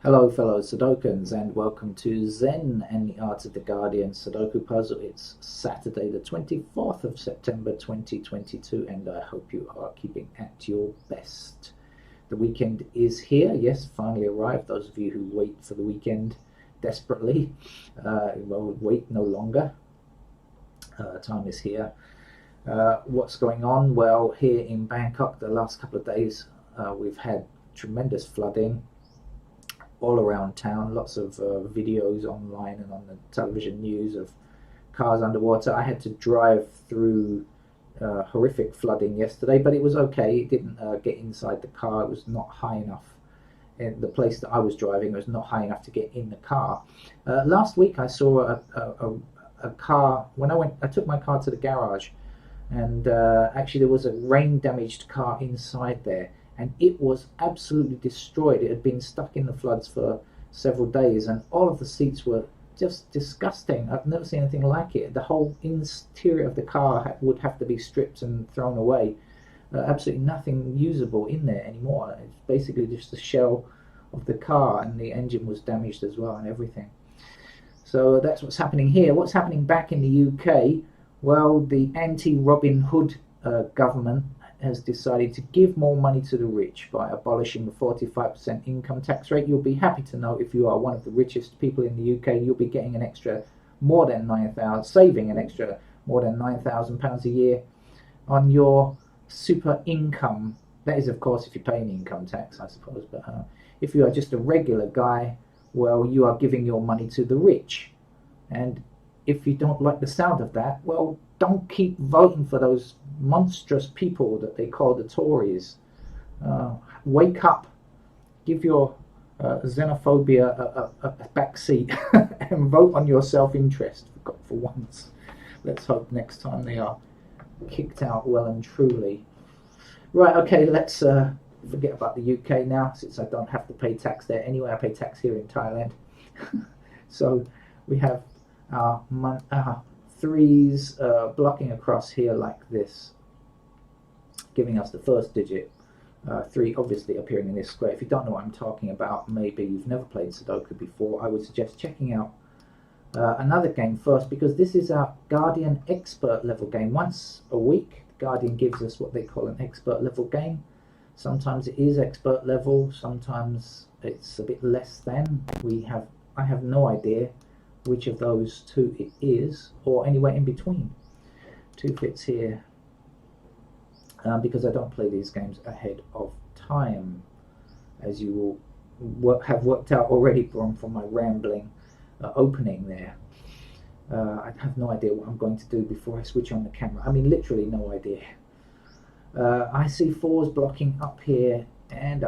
Hello fellow Sudokans and welcome to Zen and the Art of the Guardian Sudoku Puzzle. It's Saturday the 24th of September 2022 and I hope you are keeping at your best. The weekend is here, yes, finally arrived. Those of you who wait for the weekend desperately, well, wait no longer. Time is here. What's going on? Well, here in Bangkok the last couple of days we've had tremendous flooding all around town, lots of videos online and on the television news of cars underwater. I had to drive through horrific flooding yesterday, but it was okay. It didn't get inside the car. It was not high enough. In the place that I was driving, it was not high enough to get in the car. Last week I saw a car, when I took my car to the garage, and actually there was a rain damaged car inside there, and it was absolutely destroyed. It had been stuck in the floods for several days and all of the seats were just disgusting. I've never seen anything like it. The whole interior of the car would have to be stripped and thrown away. Absolutely nothing usable in there anymore. It's basically just the shell of the car, and the engine was damaged as well and everything. So that's what's happening here. What's happening back in the UK? Well, the anti-Robin Hood government has decided to give more money to the rich by abolishing the 45% income tax rate. You'll be happy to know, if you are one of the richest people in the UK, you'll be getting an extra more than saving an extra more than £9,000 a year on your super income. That is, of course, if you're paying income tax, I suppose. But if you are just a regular guy, well, you are giving your money to the rich. And if you don't like the sound of that, well, don't keep voting for those monstrous people that they call the Tories. Wake up, give your xenophobia a backseat and vote on your self-interest for once. Let's hope next time they are kicked out well and truly. Right, okay, let's forget about the UK now, since I don't have to pay tax there. Anyway, I pay tax here in Thailand. So we have our threes blocking across here like this, giving us the first digit. 3 obviously appearing in this square. If you don't know what I'm talking about, maybe you've never played Sudoku before, I would suggest checking out another game first, because this is our Guardian expert level game. Once a week, Guardian gives us what they call an expert level game. Sometimes it is expert level, sometimes it's a bit less than. I have no idea which of those two it is, or anywhere in between. 2 fits here, because I don't play these games ahead of time, as you will have worked out already from my rambling opening there. I have no idea what I'm going to do before I switch on the camera. I mean, literally no idea. I see 4s blocking up here and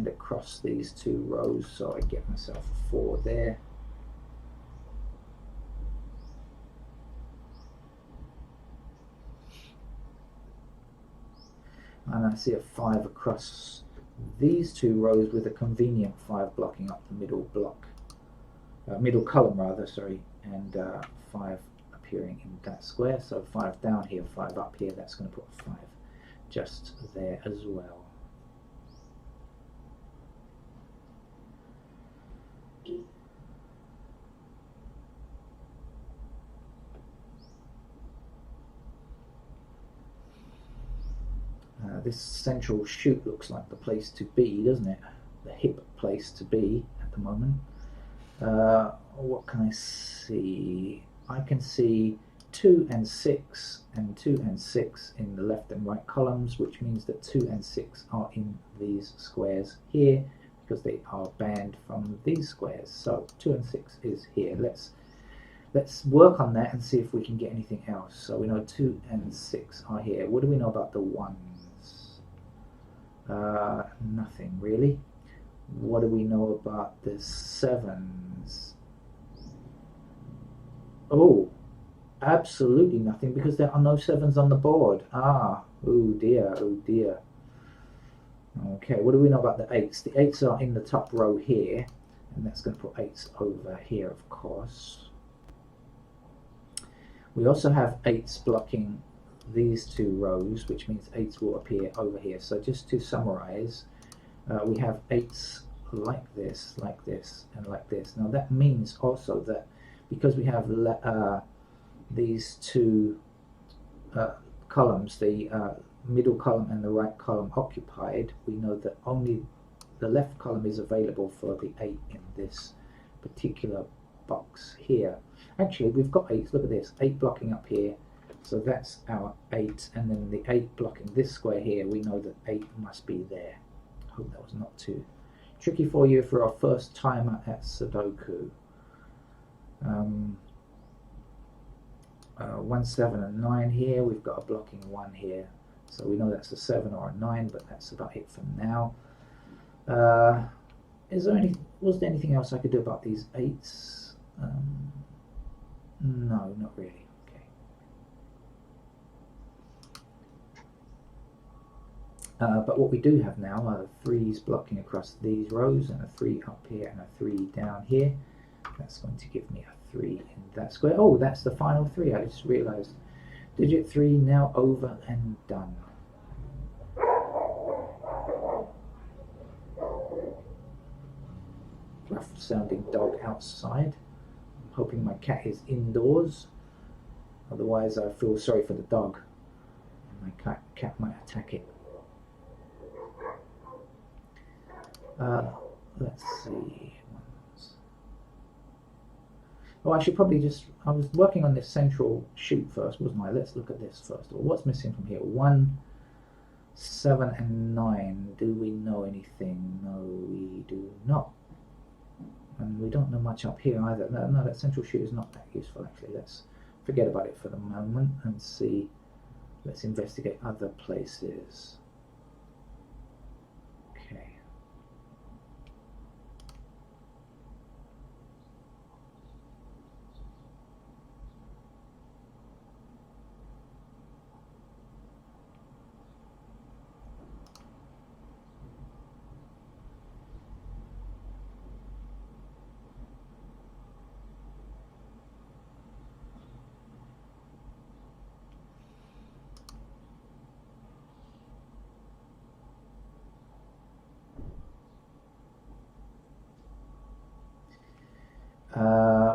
across these 2 rows, so I get myself a 4 there. And I see a 5 across these 2 rows with a convenient 5 blocking up the middle block, middle column rather, sorry, and 5 appearing in that square. So 5 down here, 5 up here, that's going to put 5 just there as well. This central chute looks like the place to be, doesn't it? The hip place to be at the moment. What can I see? I can see 2 and 6 and 2 and 6 in the left and right columns, which means that 2 and 6 are in these squares here, because they are banned from these squares. So 2 and 6 is here. Let's work on that and see if we can get anything else. So we know 2 and 6 are here. What do we know about the 1s? Nothing really. What do we know about the 7s? Oh, absolutely nothing, because there are no 7s on the board. Oh dear. Okay, what do we know about the 8s? The 8s are in the top row here, and that's going to put 8s over here, of course. We also have 8s blocking these 2 rows, which means 8s will appear over here. So just to summarize, we have 8s like this, and like this. Now that means also that because we have these two columns, the middle column and the right column occupied, we know that only the left column is available for the 8 in this particular box here. Actually, we've got 8. Look at this, 8 blocking up here. So that's our 8, and then the 8 blocking this square here, we know that 8 must be there. Hope that was not too tricky for you for our first timer at Sudoku. 1, 7 and 9 here, we've got a blocking 1 here. So we know that's a 7 or a 9, but that's about it for now. Was there anything else I could do about these 8s? No, not really. But what we do have now are 3s blocking across these rows, and a 3 up here and a 3 down here. That's going to give me a 3 in that square. Oh, that's the final 3. I just realized. Digit 3 now over and done. Rough sounding dog outside. I'm hoping my cat is indoors. Otherwise I feel sorry for the dog. My cat might attack it. Let's see. Oh, I should probably I was working on this central shoot first, wasn't I? Let's look at this first. Well, what's missing from here? 1, 7 and 9. Do we know anything? No, we do not. And we don't know much up here either. No, that central shoot is not that useful actually. Let's forget about it for the moment and see. Let's investigate other places. Okay.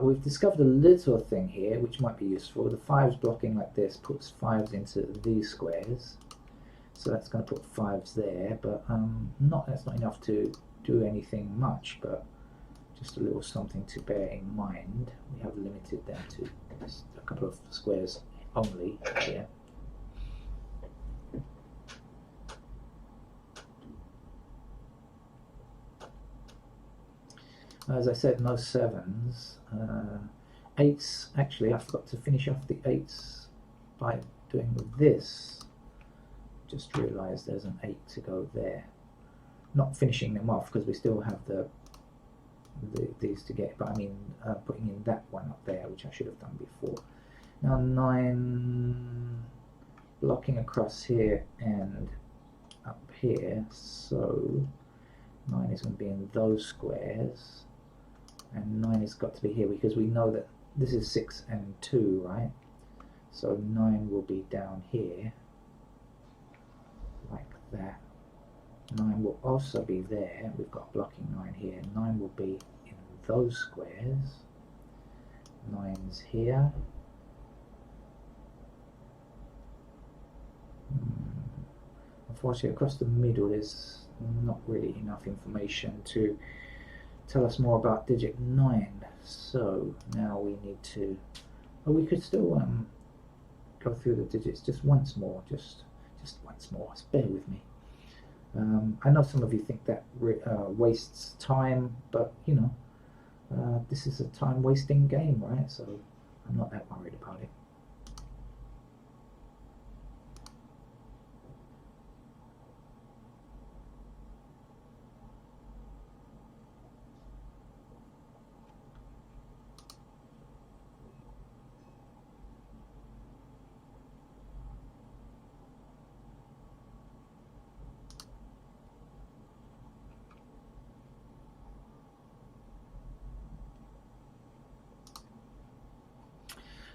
We've discovered a little thing here which might be useful. The 5s blocking like this puts 5s into these squares, so that's going to put 5s there, but that's not enough to do anything much, but just a little something to bear in mind. We have limited them to just a couple of squares only here. As I said, no 7s. 8s, actually I forgot to finish off the 8s by doing this. Just realised there's an 8 to go there. Not finishing them off because we still have these to get, but I mean putting in that one up there, which I should have done before. Now 9 blocking across here and up here, so 9 is going to be in those squares. And 9 has got to be here because we know that this is 6 and 2, right? So 9 will be down here, like that. 9 will also be there. We've got blocking 9 here. 9 will be in those squares. 9's here. Unfortunately, across the middle, there's not really enough information to tell us more about digit 9. So now we need to. Oh, we could still go through the digits just once more. Just once more. Just bear with me. I know some of you think that wastes time, but you know, this is a time-wasting game, right? So I'm not that worried about it.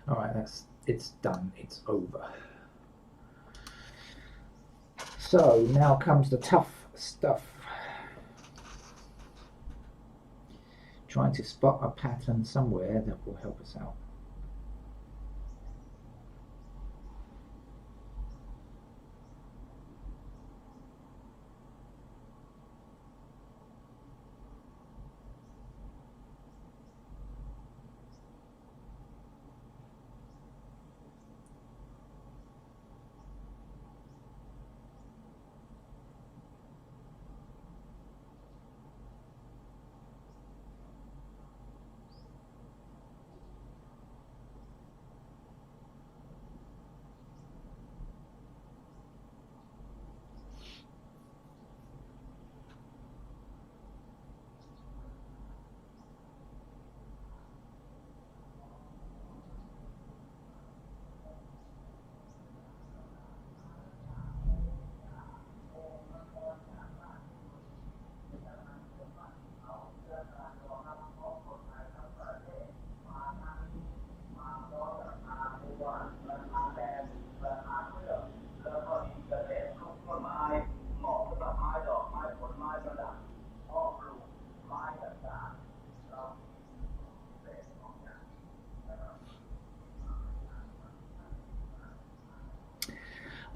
Alright, it's done, it's over. So now comes the tough stuff. trying to spot a pattern somewhere that will help us out.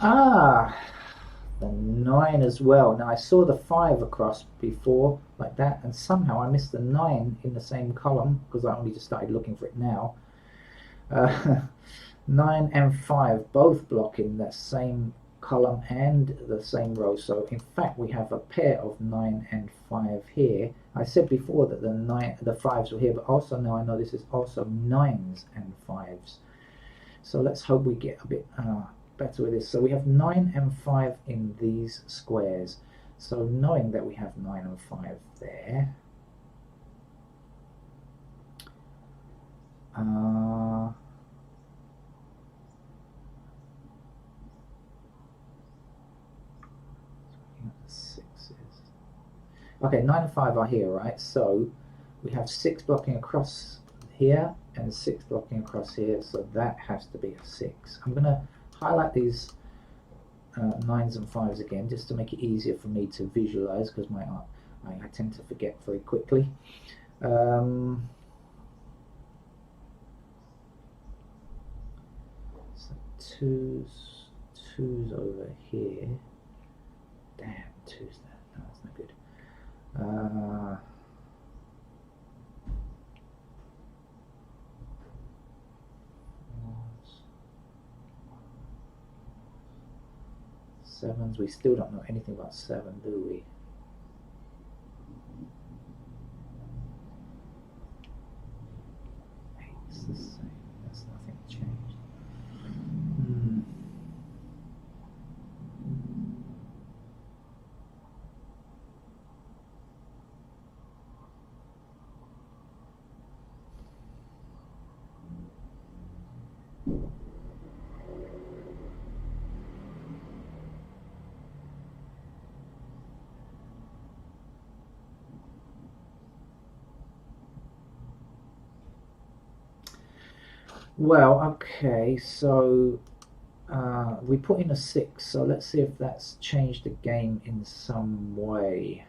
Ah, the 9 as well. Now I saw the 5 across before like that, and somehow I missed the 9 in the same column because I only just started looking for it now. 9 and 5 both blocking the same column and the same row, so in fact we have a pair of 9 and 5 here. I said before that the 5s were here, but also now I know this is also 9s and 5s. So let's hope we get a bit better with this. So we have 9 and 5 in these squares. So knowing that we have 9 and 5 there, okay, 9 and 5 are here, right? So we have 6 blocking across here and 6 blocking across here, so that has to be a 6. I'm going to highlight these 9s and 5s again just to make it easier for me to visualize, because I tend to forget very quickly. So 2's over here. Damn, 2's there. No, that's not good. 7s, we still don't know anything about 7, do we? It's the same, that's nothing changed. Well, okay, so we put in a 6, so let's see if that's changed the game in some way.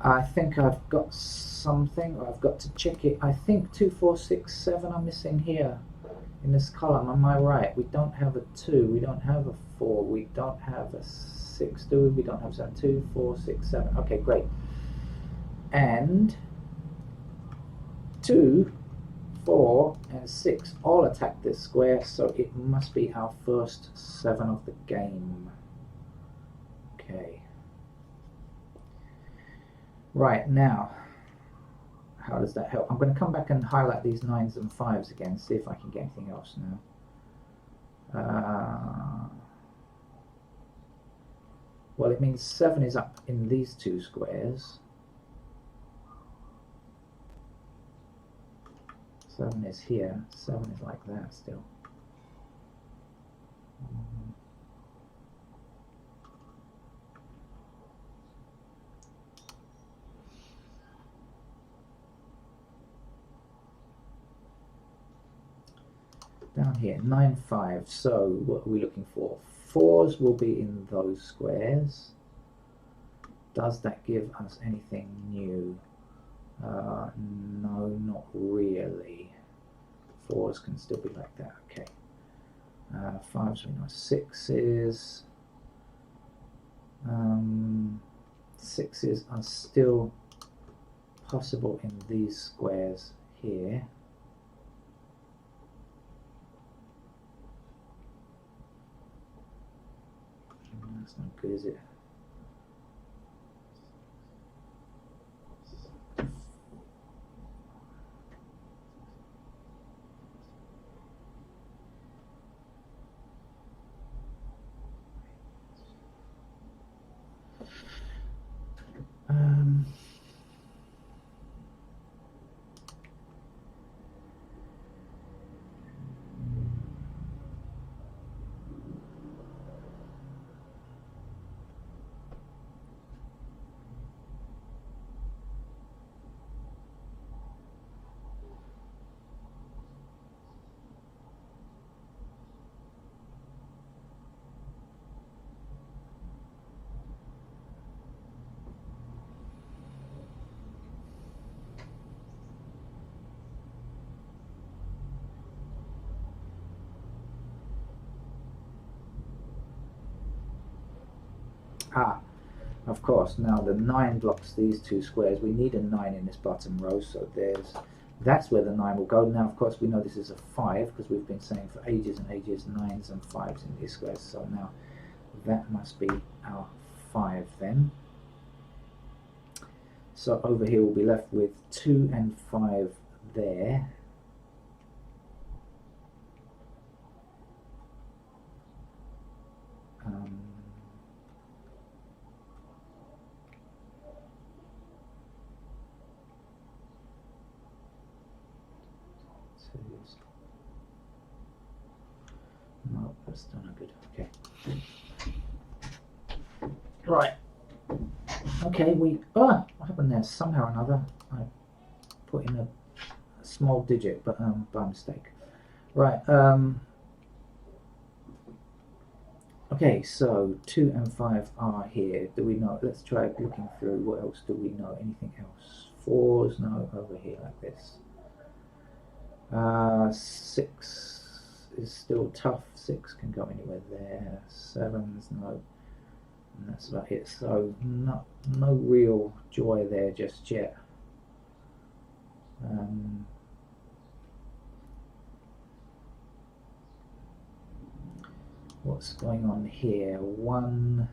I think I've got something. I've got to check it. I think 2, 4, 6, 7 are missing here in this column. Am I right? We don't have a 2. We don't have a 4. We don't have a 6, do we? We don't have 7. 2, 4, 6, 7. Okay, great. And 2, 4, and 6 all attack this square, so it must be our first 7 of the game. Okay. Right, now, how does that help? I'm going to come back and highlight these 9s and 5s again, see if I can get anything else now. Well, it means 7 is up in these 2 squares. 7 is here. 7 is like that still. Down here, 9, 5. So what are we looking for? 4s will be in those squares. Does that give us anything new? No, not really. 4s can still be like that. Okay. 5s we know. 6s. 6s are still possible in these squares here. That's not good, is it? Of course, now the 9 blocks these 2 squares. We need a 9 in this bottom row, so that's where the 9 will go. Now, of course, we know this is a 5 because we've been saying for ages and ages 9s and 5s in these squares. So now that must be our 5 then. So over here we'll be left with 2 and 5 there. No, that's still not good. Okay. Right. Okay, what happened there? Somehow or another, I put in a small digit, but by mistake. Right. Okay, so 2 and 5 are here. Do we know? Let's try looking through. What else do we know? Anything else? 4s, no, over here like this. 6 is still tough. 6 can go anywhere there. 7s, no. And that's about it. So no real joy there just yet. What's going on here? 1,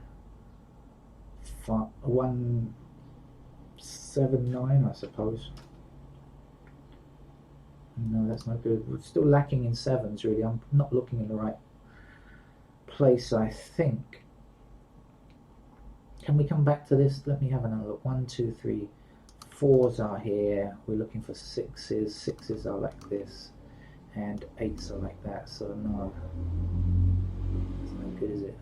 7, 9, I suppose. No, that's not good. We're still lacking in 7s, really. I'm not looking in the right place, I think. Can we come back to this? Let me have another look. 1, 2, 3, 4s are here. We're looking for 6s. 6s are like this, and 8s are like that. So no, it's no good, is it?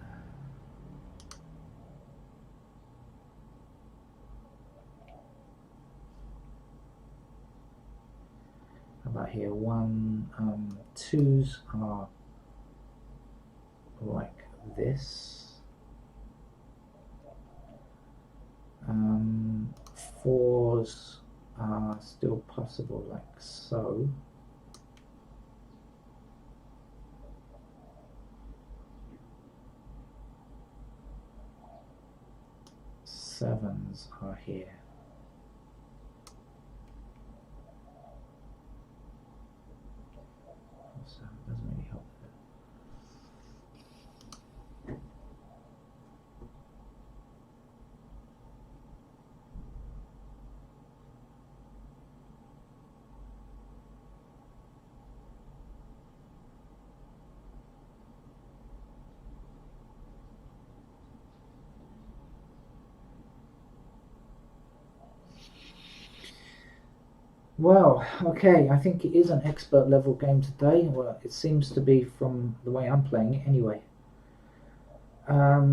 How about here? 2s are like this. Fours are still possible, like so. Sevens are here. So it doesn't really help. Well, okay, I think it is an expert level game today. Well, it seems to be from the way I'm playing it anyway. What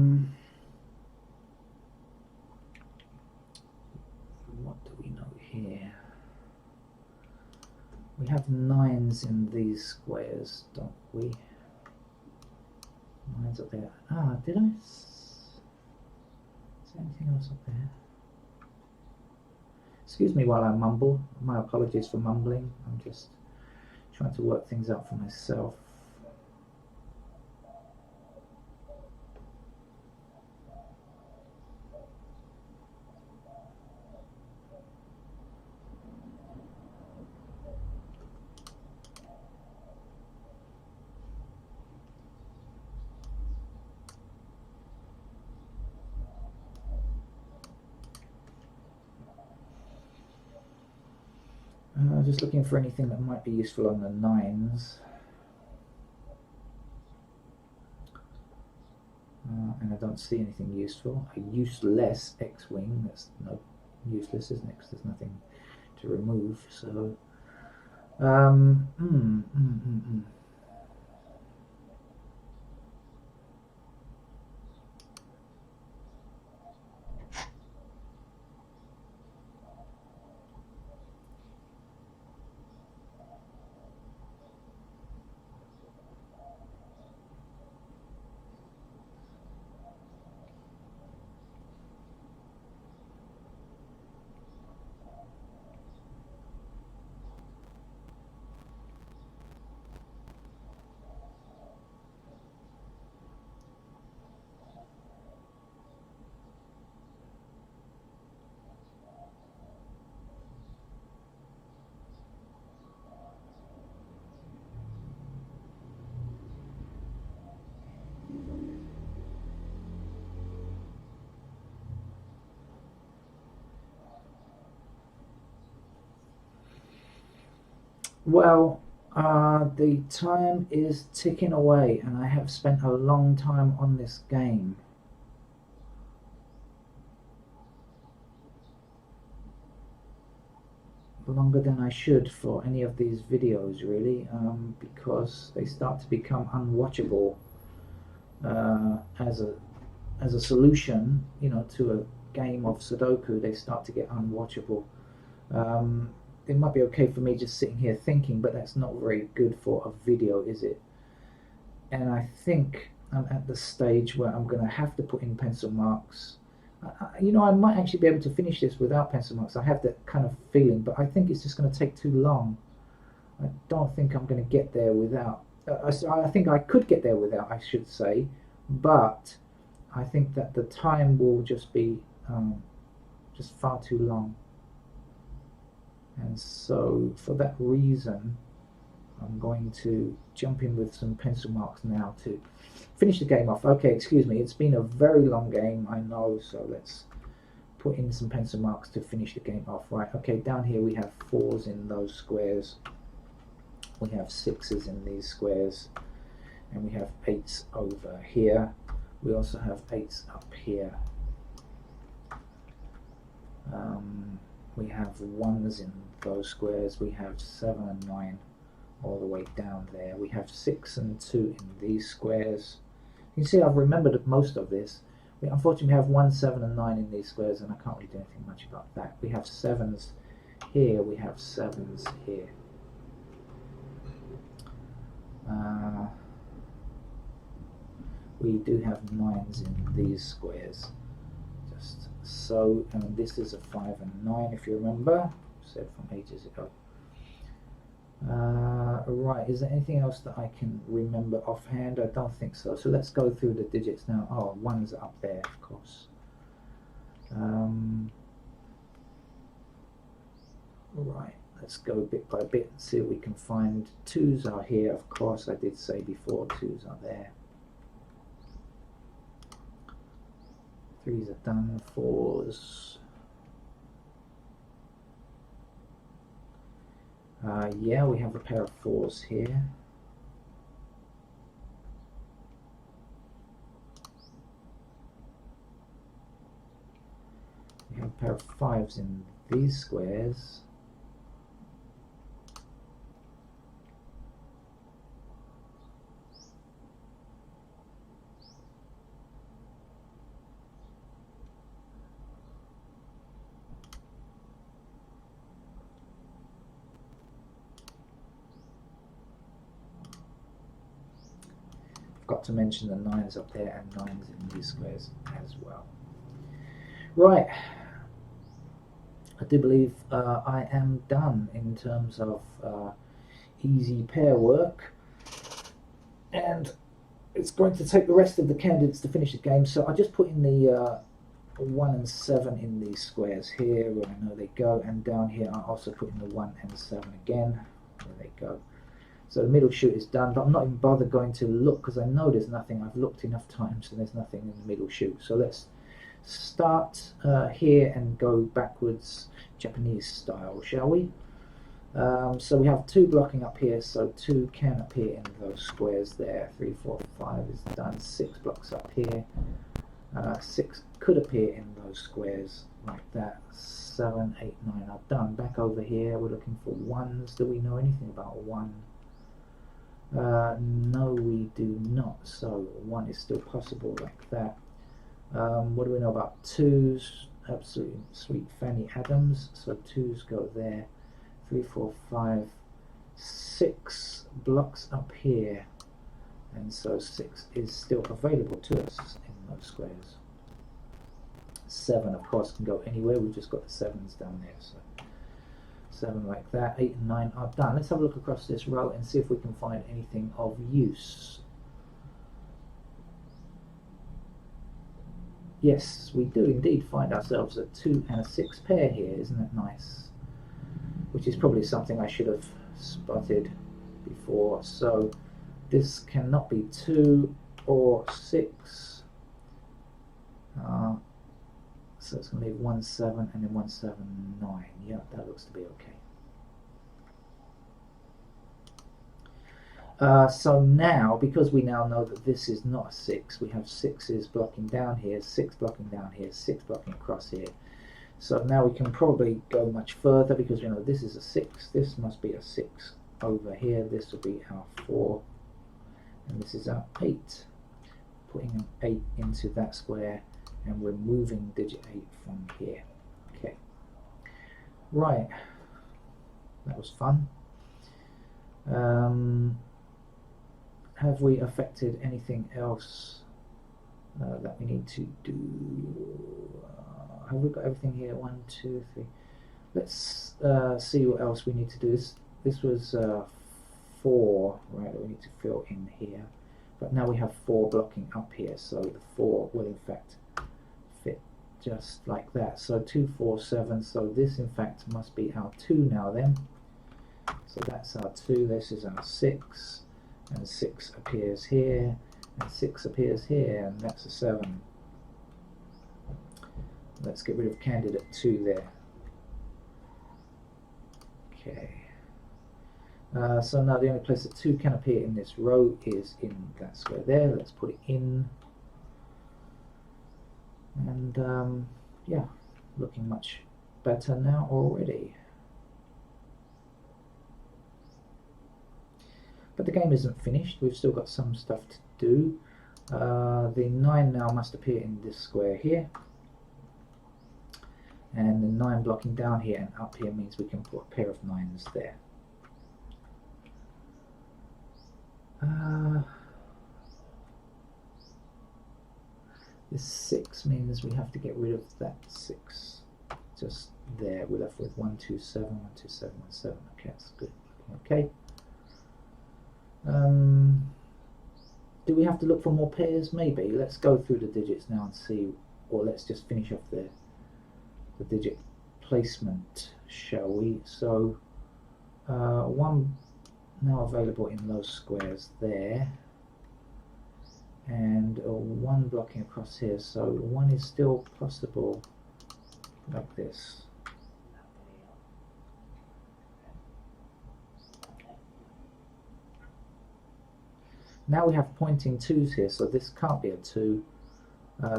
do we know here? We have nines in these squares, don't we? Nines up there. Ah, did I? Is there anything else up there? Excuse me while I mumble. My apologies for mumbling. I'm just trying to work things out for myself. Just looking for anything that might be useful on the nines. And I don't see anything useful. A useless X-wing. That's no useless, isn't it? Because there's nothing to remove. So, well, the time is ticking away, and I have spent a long time on this game. Longer than I should for any of these videos, really, because they start to become unwatchable as a solution, to a game of Sudoku. They start to get unwatchable. It might be okay for me just sitting here thinking, but that's not very good for a video, is it? And I think I'm at the stage where I'm going to have to put in pencil marks. I might actually be able to finish this without pencil marks. I have that kind of feeling, but I think it's just going to take too long. I don't think I'm going to get there without. I think I could get there without, I should say, but I think that the time will just be just far too long. And so, for that reason, I'm going to jump in with some pencil marks now to finish the game off. Okay, excuse me, it's been a very long game, I know, so let's put in some pencil marks to finish the game off. Right, okay, down here we have 4s in those squares, we have 6s in these squares, and we have 8s over here. We also have 8s up here. We have 1s in those squares. We have 7 and 9 all the way down there. We have 6 and 2 in these squares. You can see I've remembered most of this. Unfortunately, we have 1, 7 and 9 in these squares, and I can't really do anything much about that. We have 7s here. We have 7s here. We do have 9s in these squares. Just So this is a 5 and 9, if you remember, said from ages ago. Right, is there anything else that I can remember offhand? I don't think so. So let's go through the digits now. Oh, ones are up there, of course. Right, let's go bit by bit and see if we can find. Twos are here, of course. I did say before, twos are there. Threes are done, fours. Yeah, we have a pair of fours here. We have a pair of fives in these squares. Got to mention the nines up there and nines in these squares as well. Right, I do believe I am done in terms of easy pair work, and it's going to take the rest of the candidates to finish the game. So I just put in the 1 and 7 in these squares here where I know they go, and down here I also put in the 1 and 7 again where they go. So the middle shoot is done, but I'm not even bothered going to look because I know there's nothing. I've looked enough times and there's nothing in the middle shoot. So let's start here and go backwards Japanese style, shall we? So we have 2 blocking up here, so 2 can appear in those squares there. 3, 4, 5 is done. 6 blocks up here. 6 could appear in those squares like that. 7, 8, 9 are done. Back over here we're looking for 1s. Do we know anything about 1? No, we do not. So 1 is still possible like that. What do we know about 2s? Absolutely sweet Fanny Adams. So 2s go there. 3, 4, 5, 6 blocks up here, and so 6 is still available to us in those squares. 7, of course, can go anywhere. We've just got the 7s down there. So 7 like that. 8 and 9 are done. Let's have a look across this row and see if we can find anything of use. Yes, we do indeed find ourselves a 2 and a 6 pair here. Isn't that nice? Which is probably something I should have spotted before. So this cannot be 2 or 6. So it's going to leave 1, 7 and then 1, 7, 9. Yeah, that looks to be okay. So now, because we now know that this is not a 6, we have 6s blocking down here, 6 blocking down here, 6 blocking across here. So now we can probably go much further because we know this is a 6, this must be a 6 over here, this will be our 4, and this is our 8. Putting an 8 into that square, and we're moving digit 8 from here. Okay. Right. That was fun. Have we affected anything else that we need to do? Have we got everything here? 1, 2, 3. Let's see what else we need to do. This was 4, right, that we need to fill in here. But now we have 4 blocking up here, so the 4 will in fact fit just like that. So 2, 4, 7, so this in fact must be our 2 now then. So that's our 2, this is our 6, and 6 appears here, and 6 appears here, and that's a 7. Let's get rid of candidate 2 there. Okay. So now the only place that 2 can appear in this row is in that square there. Let's put it in. And yeah, looking much better now already. But the game isn't finished. We've still got some stuff to do. The 9 now must appear in this square here. And the 9 blocking down here and up here means we can put a pair of 9s there. This 6 means we have to get rid of that 6 just there. We're left with 1, 2, 7, 1, 2, 7, 1, 7. Okay, that's good. Okay. Do we have to look for more pairs? Maybe. Let's go through the digits now and see, or let's just finish off the digit placement, shall we? So 1 now available in those squares there, and 1 blocking across here, so 1 is still possible like this. Now we have pointing 2s here, so this can't be a 2.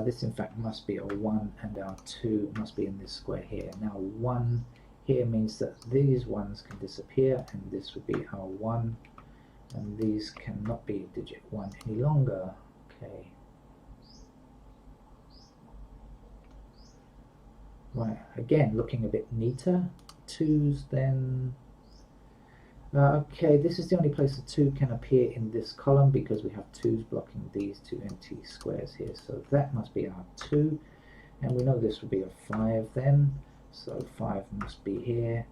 This in fact must be a 1, and our 2 must be in this square here. Now 1 here means that these 1s can disappear, and this would be our 1, and these cannot be digit 1 any longer. Okay. Right, again looking a bit neater. 2s then. Okay, this is the only place a 2 can appear in this column because we have 2s blocking these 2 empty squares here. So that must be our 2, and we know this would be a 5 then. So 5 must be here,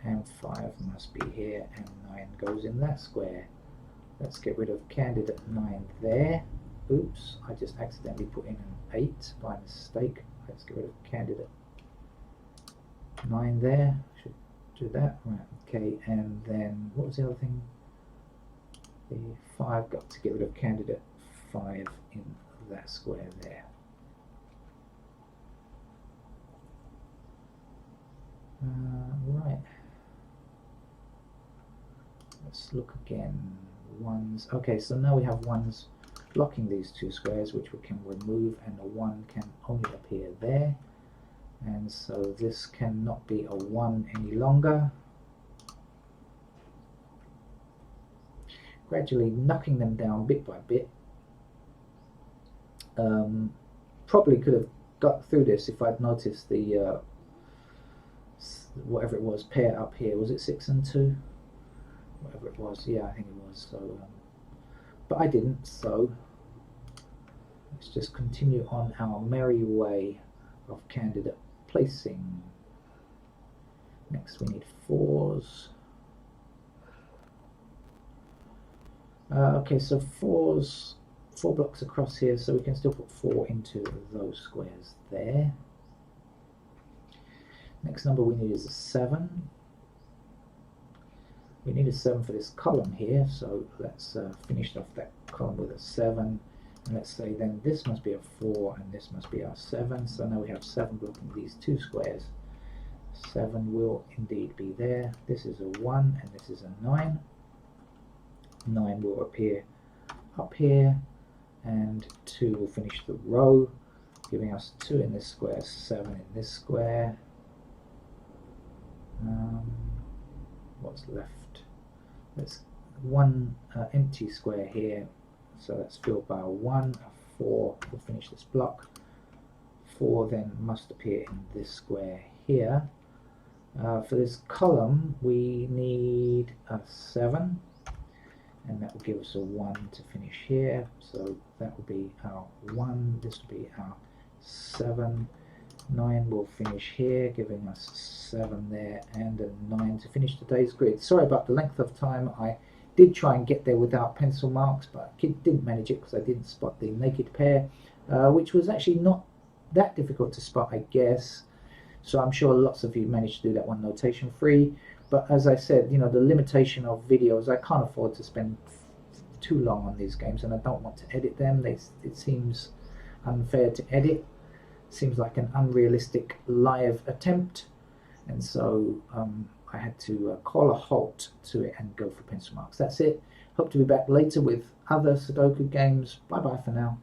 and 5 must be here, and 9 goes in that square. Let's get rid of candidate 9 there. Oops, I just accidentally put in an 8 by mistake. Let's get rid of candidate 9 there. Should do that. Right, okay, and then what was the other thing? The 5, got to get rid of candidate 5 in that square there. Right. Let's look again. 1s. Okay, so now we have 1s blocking these 2 squares, which we can remove, and a 1 can only appear there. And so this cannot be a 1 any longer. Gradually knocking them down bit by bit. Probably could have got through this if I'd noticed the whatever it was pair up here. Was it 6 and 2? Whatever it was, yeah, I think it was. So, but I didn't. So let's just continue on our merry way of candidate placing. Next we need 4s. Okay, so 4s, 4 blocks across here, so we can still put 4 into those squares there. Next number we need is a 7. We need a 7 for this column here, so let's finish off that column with a 7. And let's say then this must be a 4 and this must be our 7. So now we have 7 blocking these 2 squares. 7 will indeed be there. This is a 1 and this is a 9. 9 will appear up here, and 2 will finish the row, giving us 2 in this square, 7 in this square. What's left? There's 1 empty square here, so that's filled by a 1. A 4 will finish this block. 4 then must appear in this square here. For this column we need a 7, and that will give us a 1 to finish here, so that will be our 1, this will be our 7. 9 will finish here, giving us 7 there, and a 9 to finish today's grid. Sorry about the length of time. I did try and get there without pencil marks, but I didn't manage it because I didn't spot the naked pair, which was actually not that difficult to spot, I guess. So I'm sure lots of you managed to do that one notation free. But as I said, you know, the limitation of videos, I can't afford to spend too long on these games, and I don't want to edit them. It seems unfair to edit. Seems like an unrealistic live attempt, and so I had to call a halt to it and go for pencil marks. That's it. Hope to be back later with other Sudoku games. Bye bye for now.